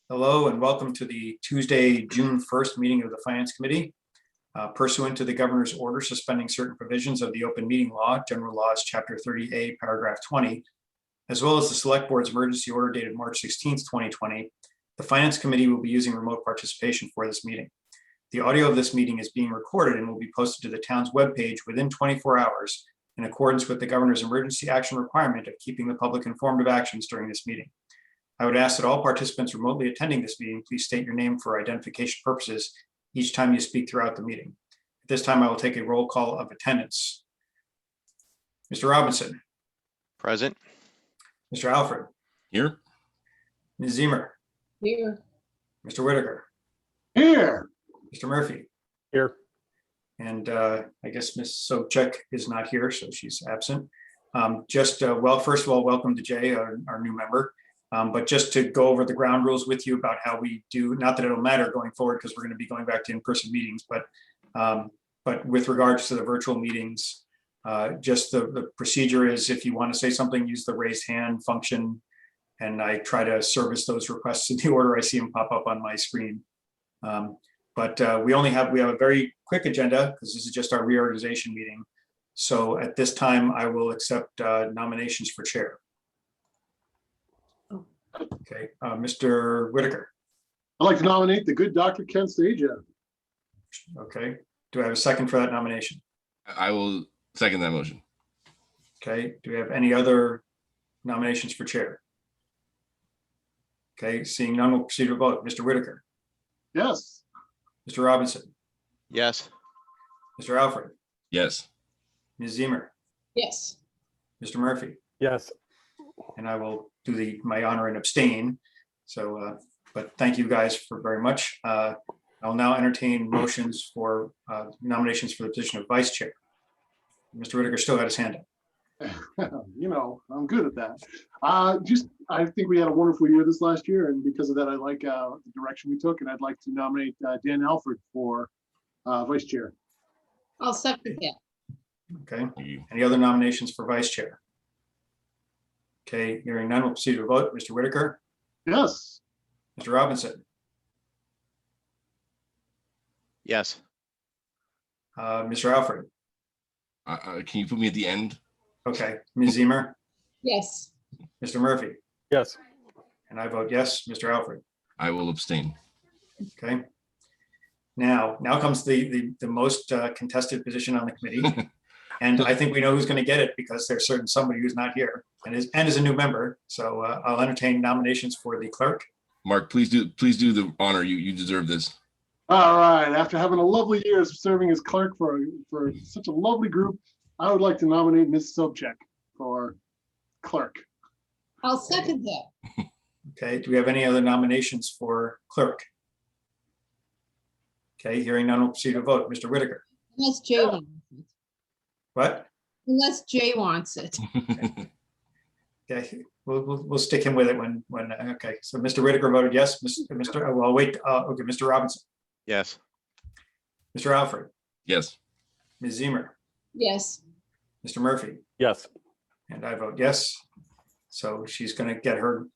Hello and welcome to the Tuesday, June 1st meeting of the Finance Committee. Pursuant to the Governor's order suspending certain provisions of the Open Meeting Law, General Laws, Chapter 30A, Paragraph 20, as well as the Select Board's emergency order dated March 16th, 2020, the Finance Committee will be using remote participation for this meeting. The audio of this meeting is being recorded and will be posted to the town's webpage within 24 hours in accordance with the Governor's emergency action requirement of keeping the public informed of actions during this meeting. I would ask that all participants remotely attending this meeting please state your name for identification purposes each time you speak throughout the meeting. At this time, I will take a roll call of attendance. Mr. Robinson. Present. Mr. Alfred. Here. Ms. Zemer. Here. Mr. Whitaker. Here. Mr. Murphy. Here. And I guess Ms. Sobchak is not here, so she's absent. First of all, welcome to Jay, our new member. But just to go over the ground rules with you about how we do, not that it'll matter going forward because we're going to be going back to in-person meetings, but with regards to the virtual meetings, just the procedure is if you want to say something, use the raised hand function, and I try to service those requests in the order I see them pop up on my screen. But we have a very quick agenda because this is just our reorganization meeting. So at this time, I will accept nominations for chair. Okay, Mr. Whitaker. I'd like to nominate the good Dr. Ken Stasia. Okay, do I have a second for that nomination? I will second that motion. Okay, do we have any other nominations for chair? Okay, seeing none, we'll proceed to a vote. Mr. Whitaker. Yes. Mr. Robinson. Yes. Mr. Alfred. Yes. Ms. Zemer. Yes. Mr. Murphy. Yes. And I will do my honor and abstain. So, but thank you guys for very much. I'll now entertain motions for nominations for the position of vice chair. Mr. Whitaker still got his hand up. You know, I'm good at that. I think we had a wonderful year this last year, and because of that, I like the direction we took, and I'd like to nominate Dan Alfred for vice chair. I'll second that. Okay, any other nominations for vice chair? Okay, hearing none, we'll proceed to a vote. Mr. Whitaker. Yes. Mr. Robinson. Yes. Mr. Alfred. Can you put me at the end? Okay, Ms. Zemer. Yes. Mr. Murphy. Yes. And I vote yes. Mr. Alfred. I will abstain. Okay. Now comes the most contested position on the committee. And I think we know who's going to get it because there's somebody who's not here and is a new member. So I'll entertain nominations for the clerk. Mark, please do the honor. You deserve this. All right. After having a lovely year serving as clerk for such a lovely group, I would like to nominate Ms. Sobchak for clerk. I'll second that. Okay. Do we have any other nominations for clerk? Okay. Hearing none, we'll proceed to vote. Mr. Whitaker. Unless Jay wants it. What? Unless Jay wants it. Okay. We'll stick him with it when okay. So Mr. Whitaker voted yes. Well, wait. Okay. Mr. Robinson. Yes. Mr. Alfred. Yes. Ms. Zemer. Yes. Mr. Murphy. Yes. And I vote yes. So she's going to get her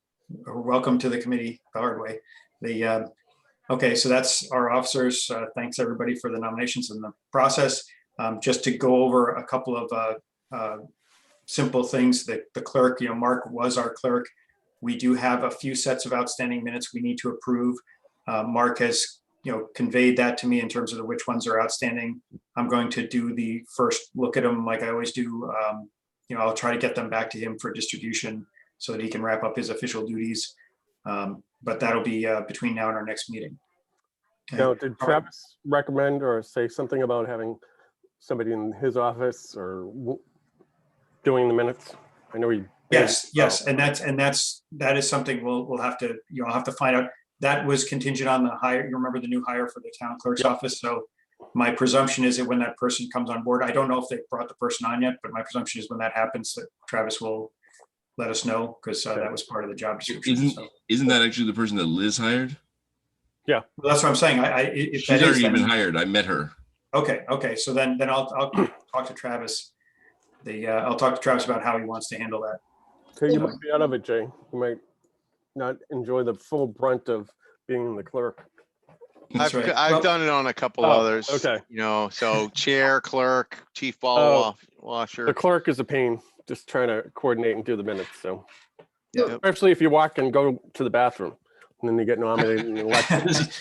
welcome to the committee the hard way. Okay, so that's our officers. Thanks everybody for the nominations and the process. Just to go over a couple of simple things that the clerk, Mark was our clerk. We do have a few sets of outstanding minutes we need to approve. Mark has conveyed that to me in terms of which ones are outstanding. I'm going to do the first look at them like I always do. I'll try to get them back to him for distribution so that he can wrap up his official duties. But that'll be between now and our next meeting. Now, did Travis recommend or say something about having somebody in his office or doing the minutes? I know he. Yes, and that is something we'll have to I'll have to find out. That was contingent on the hire. You remember the new hire for the town clerk's office. So my presumption is that when that person comes on board, I don't know if they brought the person on yet, but my presumption is when that happens, that Travis will let us know because that was part of the job description. Isn't that actually the person that Liz hired? Yeah, well, that's what I'm saying. If She's already been hired. I met her. Okay. So then I'll talk to Travis. I'll talk to Travis about how he wants to handle that. So you might be out of it, Jay. You might not enjoy the full brunt of being the clerk. That's right. I've Well, done it on a couple Oh, others. okay. You know, so chair, clerk, chief Oh. ball The washer. clerk is a pain, just trying to coordinate and do the minutes, so. Yeah. Especially if you walk and go to the bathroom, and then you get nominated and elected.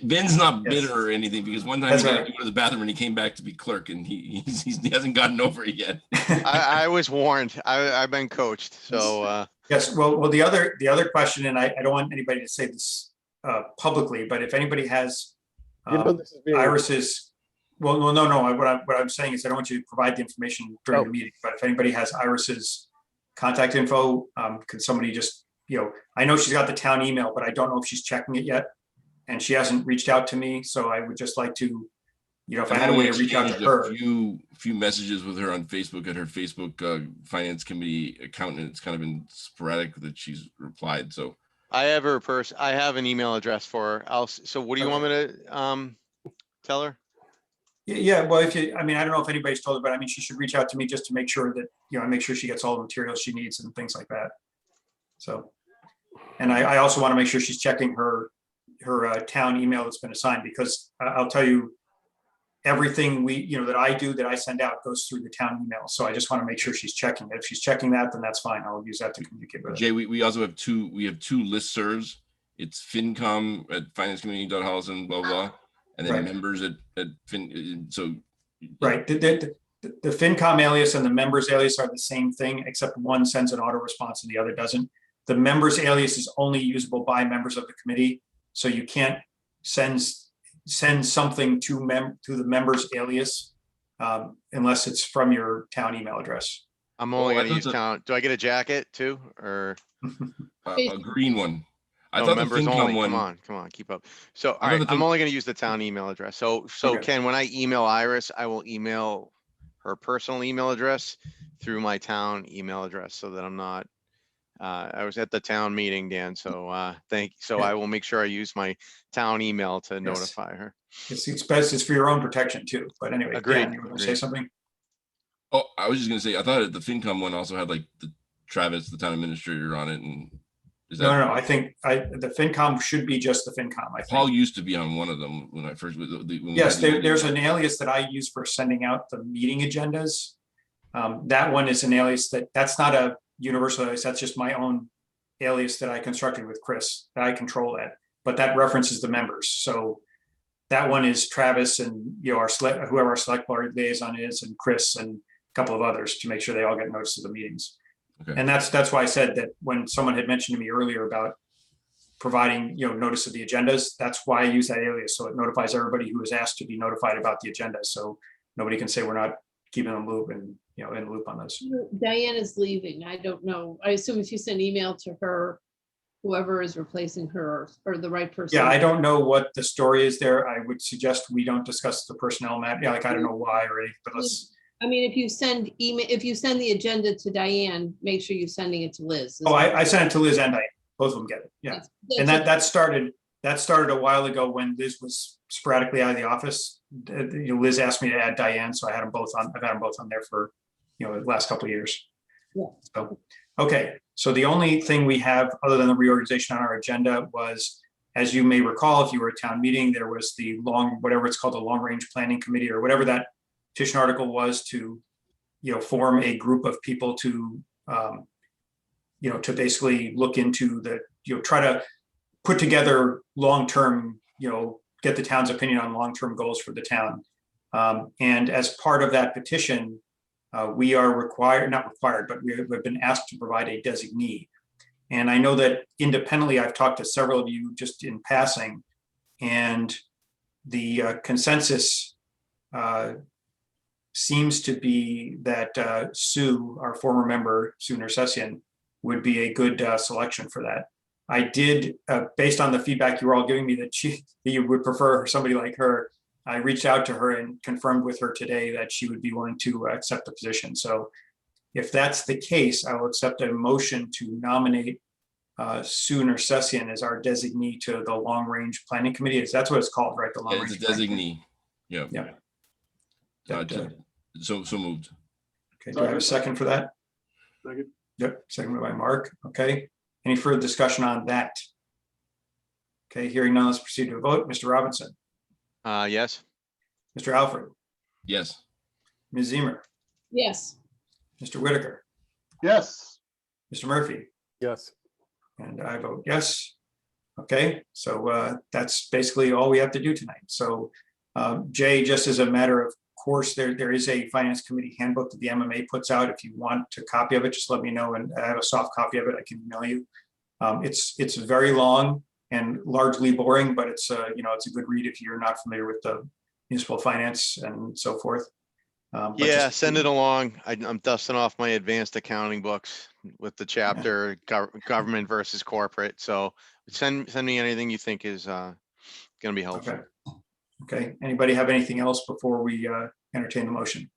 Ben's not Yes. bitter or anything because one time That's he got right. to go to the bathroom and he came back to be clerk and he hasn't gotten over it yet. I was warned. I've been coached. So Yes, well, the other question, and I don't want anybody to say this publicly, but if anybody has You know, this is being. Iris's, well, no, what I'm saying is I don't want you to provide the information during the meeting, but if anybody has Iris's contact info, could somebody just, I know she's got the town email, but I don't know if she's checking it yet. And she hasn't reached out to me, so I would just like to, if I had a way to reach out to exchanged her. a few messages with her on Facebook at her Facebook finance committee account, and it's kind of been sporadic that she's replied. So I have her I have an email address for her. So what do you want me to tell her? Yeah, well, I don't know if anybody's told her, but I mean, she should reach out to me just to make sure that, I make sure she gets all the materials she needs and things like that. So, and I also want to make sure she's checking her town email that's been assigned, because I'll tell you, everything that I send out goes through the town email. So I just want to make sure she's checking it. If she's checking that, then that's fine. I'll use that to communicate with her. Jay, we also have two listservs. It's FinCom at financecommunity.holliston, blah, blah, and then Right. members at Fin. So Right. The FinCom alias and the members alias are the same thing, except one sends an auto response and the other doesn't. The members alias is only usable by members of the committee. So you can't send something to the members alias unless it's from your town email address. I'm only I going to thought use so. town. Do I get a jacket too, or a green one. I no, thought the members FinCom only? one. Come on, keep up. So all I right, thought the I'm Fin- only going to use the town email address. So Okay. Ken, when I email Iris, I will email her personal email address through my town email address, so that I'm not. I was at the town meeting, Dan. So So I will make sure I use my town email to notify her. It's best. It's for your own protection too. But anyway, Agreed, Dan, you want to say agreed. something? Oh, I was just gonna say, I thought the FinCom one also had like the Travis, the town administrator, on it, and is that No. I think the FinCom should be just the FinCom. I think. Paul used to be on one of them when I first. When we Yes, had the- there's an alias that I use for sending out the meeting agendas. That one is an alias that's not a universal alias. That's just my own alias that I constructed with Chris, that I control that. But that references the members. So that one is Travis and whoever our select board liaison is, and Chris and a couple of others, to make sure they all get notice of the meetings. Okay. And that's why I said that when someone had mentioned to me earlier about providing, notice of the agendas, that's why I use that alias. So it notifies everybody who is asked to be notified about the agenda. So nobody can say we're not keeping them loop and, in the loop on this. Diane is leaving. I don't know. I assume if you send email to her, whoever is replacing her or the right person. Yeah, I don't know what the story is there. I would suggest we don't discuss the personnel matter. Yeah, I don't know why or anything, but let's. I mean, if you send the agenda to Diane, make sure you're sending it to Liz. Oh, I sent it to Liz and Diane. Both of them get it. Yeah. And that started a while ago when Liz was sporadically out of the office. Liz asked me to add Diane, so I had them both on. I've had them both on there for the last couple of years. Yeah. So, okay. So the only thing we have other than the reorganization on our agenda was, as you may recall, if you were at town meeting, there was the whatever it's called, the long range planning committee, or whatever that petition article was, to form a group of people to to basically look into try to put together long-term, get the town's opinion on long-term goals for the town. And as part of that petition, we are not required, but we have been asked to provide a designee. And I know that independently, I've talked to several of you just in passing, and the consensus seems to be that Sue, our former member, Sue Nersessian, would be a good selection for that. I did, based on the feedback you were all giving me, that you would prefer somebody like her. I reached out to her and confirmed with her today that she would be willing to accept the position. So if that's the case, I will accept a motion to nominate Sue Nersessian as our designee to the Long Range Planning Committee. That's what it's called, right? The Long Yeah, Range it's a Planning Committee. designee. Yeah. Yeah. So moved. Okay, do I have a second for that? Second. Yep, seconded by Mark. Okay. Any further discussion on that? Okay, hearing none, let's proceed to a vote. Mr. Robinson, Yes. Mr. Alfred, Yes. Ms. Zemer, Yes, Mr. Whitaker, Yes, Mr. Murphy, Yes. and I vote yes. Okay, so that's basically all we have to do tonight. So Jay, just as a matter of course, there is a finance committee handbook that the MMA puts out. If you want a copy of it, just let me know, and I have a soft copy of it. I can email you. It's very long and largely boring, but it's it's a good read if you're not familiar with the municipal finance and so forth. But Yeah, just- send it along. I'm dusting off my advanced accounting books with the chapter government versus corporate. So send me anything you think is going to be helpful. Okay. Okay. Anybody have anything else before we entertain the motion?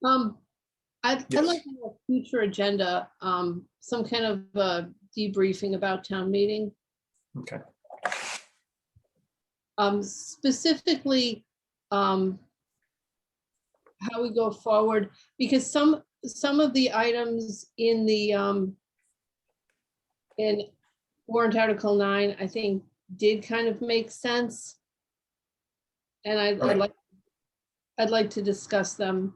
I'd Yes. like to have a future agenda, some kind of debriefing about town meeting. Okay. Specifically, how we go forward, because some of the items in the in warrant article 9, I think did kind of make sense. And Right. I'd like to discuss them.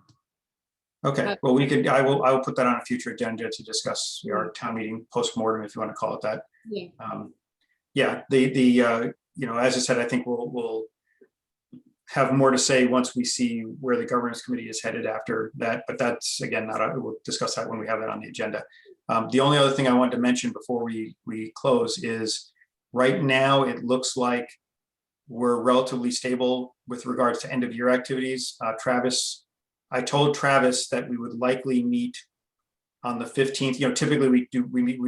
Okay. Well, I will put that on a future agenda to discuss our town meeting postmortem, if you want to call it that. Yeah. Yeah, as I said, I think we'll have more to say once we see where the governance committee is headed after that. But that's, again, we'll discuss that when we have that on the agenda. The only other thing I wanted to mention before we close is right now it looks like we're relatively stable with regards to end of year activities. I told Travis that we would likely meet on the 15th. Typically we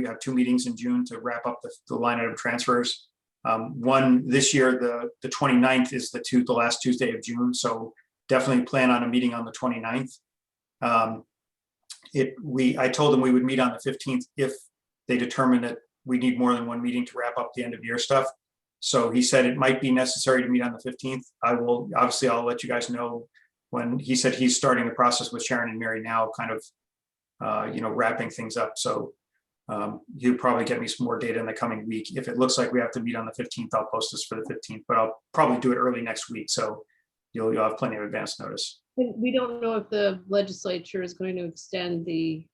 have 2 meetings in June to wrap up the line item transfers. One this year, the 29th is the last Tuesday of June. So definitely plan on a meeting on the 29th. I told them we would meet on the 15th if they determine that we need more than one meeting to wrap up the end of year stuff. So he said it might be necessary to meet on the 15th. I'll let you guys know when. He said he's starting the process with Sharon and Mary now, kind of, wrapping things up. So he'll probably get me some more data in the coming week. If it looks like we have to meet on the 15th, I'll post this for the 15th, but I'll probably do it early next week. So you'll have plenty of advance notice. We don't know if the legislature is going to extend the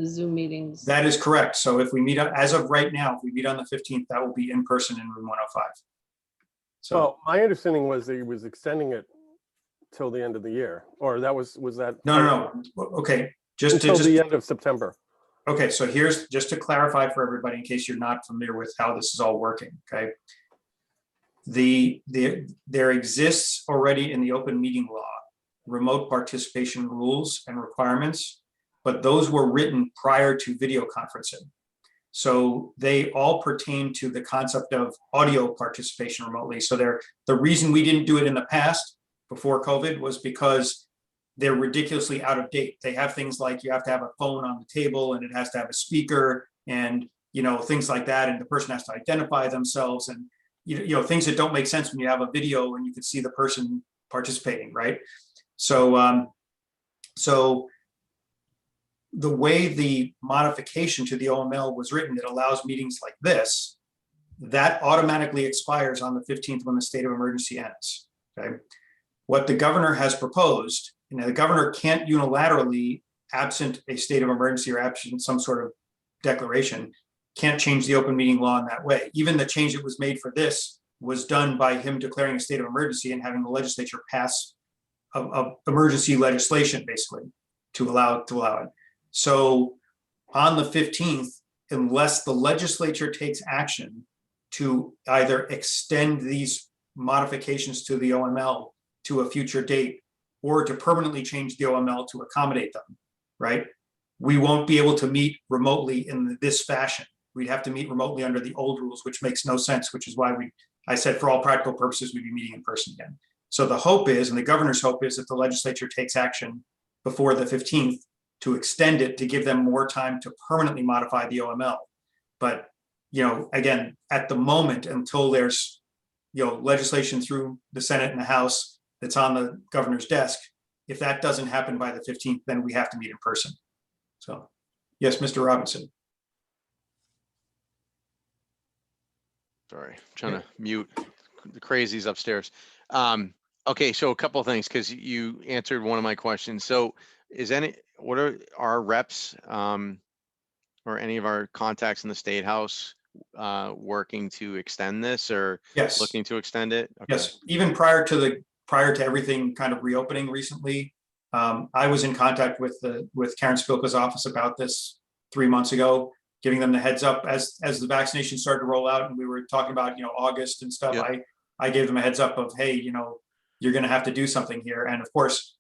Zoom meetings. That is correct. So if we meet, as of right now, if we meet on the 15th, that will be in person in room 105. So Well, my understanding was that he was extending it till the end of the year, or was that? no. Okay, Until the end of September. Okay, so here's just to clarify for everybody in case you're not familiar with how this is all working. Okay, there exists already in the open meeting law remote participation rules and requirements, but those were written prior to video conferencing. So they all pertain to the concept of audio participation remotely. So the reason we didn't do it in the past before COVID was because they're ridiculously out of date. They have things like you have to have a phone on the table and it has to have a speaker and things like that, and the person has to identify themselves, and things that don't make sense when you have a video and you can see the person participating, right? So the way the modification to the OML was written, it allows meetings like this, that automatically expires on the 15th when the state of emergency ends. Okay, what the governor has proposed, the governor can't unilaterally, absent a state of emergency or absent some sort of declaration, can't change the open meeting law in that way. Even the change that was made for this was done by him declaring a state of emergency and having the legislature pass a emergency legislation, basically, to allow it. So on the 15th, unless the legislature takes action to either extend these modifications to the OML to a future date or to permanently change the OML to accommodate them, right? We won't be able to meet remotely in this fashion. We'd have to meet remotely under the old rules, which makes no sense, which is why I said for all practical purposes, we'd be meeting in person again. So the hope is, and the governor's hope is, that the legislature takes action before the 15th to extend it, to give them more time to permanently modify the OML. But, again, at the moment, until there's, legislation through the Senate and the House that's on the governor's desk, if that doesn't happen by the 15th, then we have to meet in person. So, yes, Mr. Robinson. Sorry, trying to mute the crazies upstairs. Okay, so a couple of things, because you answered one of my questions. So what are our reps, or any of our contacts in the State House, working to extend this or Yes. looking to extend it? Okay. Yes, even prior to everything kind of reopening recently, I was in contact with Karen Spilka's office about this 3 months ago, giving them the heads up as the vaccination started to roll out, and we were talking about, August and stuff. Yep. I gave them a heads up of, hey, you're going to have to do something here, and of course,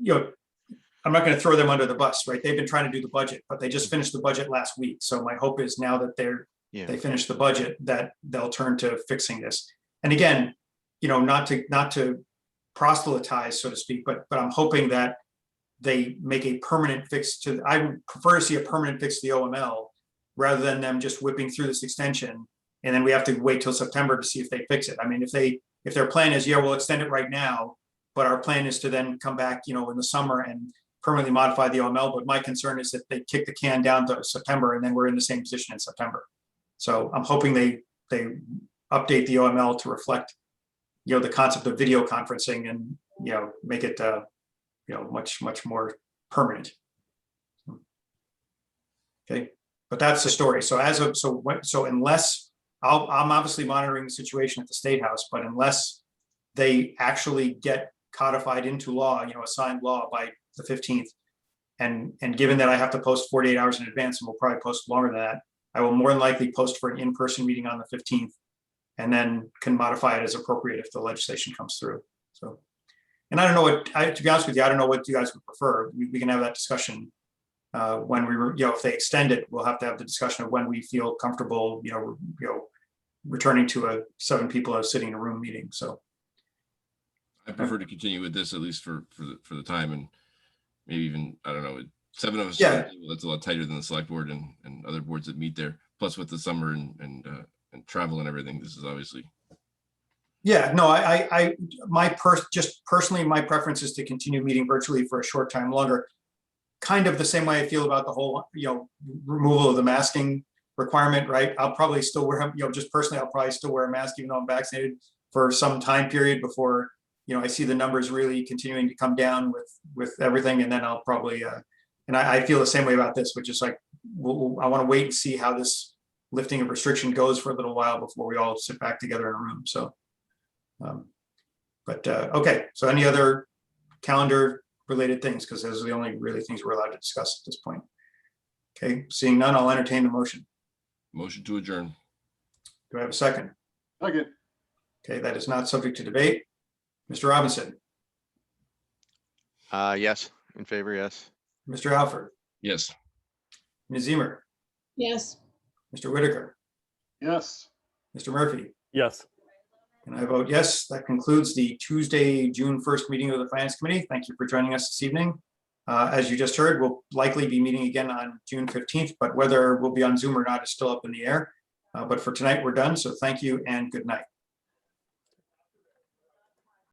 I'm not going to throw them under the bus, right? They've been trying to do the budget, but they just finished the budget last week. So my hope is now that they finish the budget, that they'll turn to fixing this. And again, not to proselytize, so to speak, but I'm hoping that they make a permanent fix I would prefer to see a permanent fix to the OML rather than them just whipping through this extension. And then we have to wait till September to see if they fix it. I mean, if their plan is, we'll extend it right now, but our plan is to then come back, in the summer and permanently modify the OML. But my concern is that they kick the can down to September and then we're in the same position in September. So I'm hoping they update the OML to reflect, the concept of video conferencing and, make it, much more permanent. Okay, but that's the story. So unless I'm obviously monitoring the situation at the State House, but unless they actually get codified into law, a signed law by the 15th, and given that I have to post 48 hours in advance, and we'll probably post longer than that, I will more than likely post for an in-person meeting on the 15th, and then can modify it as appropriate if the legislation comes through. So, and I don't know to be honest with you, I don't know what you guys would prefer. We can have that discussion when if they extend it, we'll have to have the discussion of when we feel comfortable, returning to 7 people sitting in a room meeting. So I prefer to continue with this, at least for the time, and maybe even, I don't know, 7 of us. Yeah. That's a lot tighter than the select board and other boards that meet there. Plus with the summer and travel and everything, this is obviously. Yeah, no, personally, my preference is to continue meeting virtually for a short time longer. Kind of the same way I feel about the whole, removal of the masking requirement, right? I'll probably still wear, just personally, I'll probably still wear a mask even though I'm vaccinated for some time period before, I see the numbers really continuing to come down with everything. And then I'll probably, and I feel the same way about this, which is like, I want to wait and see how this lifting of restriction goes for a little while before we all sit back together in a room. So, okay. So any other calendar related things? Because those are the only really things we're allowed to discuss at this point. Okay, seeing none, I'll entertain the motion. Motion to adjourn. Do I have a second? Second. Okay, that is not subject to debate. Mr. Robinson, Yes, in favor, yes. Mr. Alford, Yes. Ms. Zemer, Yes. Mr. Whitaker, Yes. Mr. Murphy, Yes. and I vote yes. That concludes the Tuesday, June 1st meeting of the Finance Committee. Thank you for joining us this evening. As you just heard, we'll likely be meeting again on June 15th, but whether we'll be on Zoom or not is still up in the air. But for tonight, we're done. So thank you and good night.